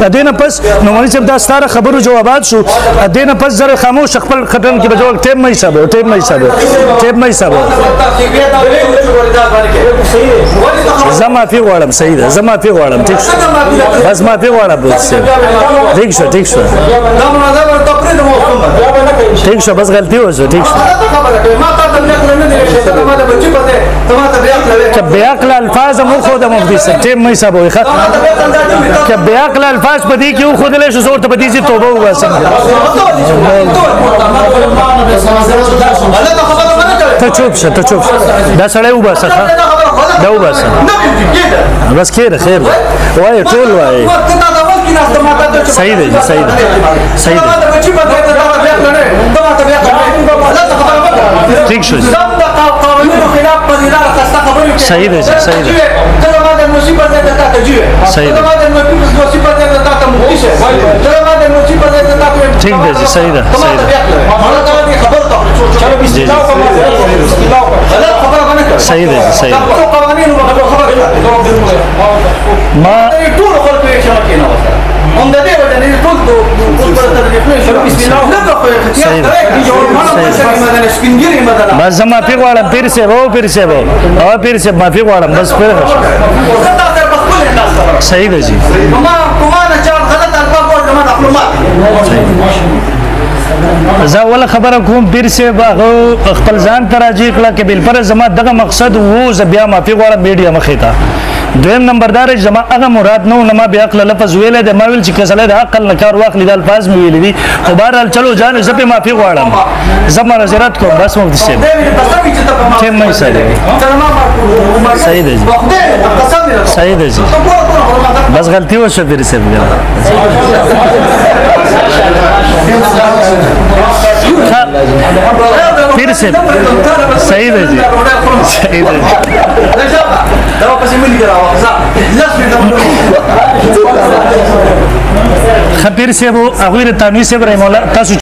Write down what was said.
ادینه پس نو مولوی صاحب دا ستاره خبرو جوابات شو ادینه پس زره خاموش خپل خټن کې بجوړ ټیم مې حساب زما فی غواړم صحیح ده زما فی غواړم ټیک شو بس ما فی غواړم ټیک شو ټیک شو بس غلطی وشو ټیک شو که بیاقل الفاظ مو خود مفتی صاحب ټیم مې حساب وي که بیاقل الفاظ پدې کې خود له شو زور ته پدې چې توبه وباسم ته چوپ شه دا سړی وباسه دا وباسه بس خیر وای ټول وای صحیح ده ٹھیک شو صحیح ده ٹھیک ده صحیح ده ما بس زما پی غواړم پیر سے معافی غواړم بس صحیح ده جی زه ول خبره کوم پیر سے خپل ځان تراجی کړه کې بل پر زما دغه مقصد وو ز بیا معافی غواړم میډیا مخې ته دویم نمبردار زما هغه مراد نو ما بیا عقل لفظ ویل د ما ویل چې کسله د عقل نکار واخلي د الفاظ مې ویل دي خو بهرحال چلو جان زه په معافی غواړم زما نظرات کوم بس مفتی صاحب ټیم مې صحیح ده جی بس غلطی وشو پیر صاحب پیر صاحب صحیح ده جی خبير سيبو أغوير التانوي سيب رحمه الله تاسو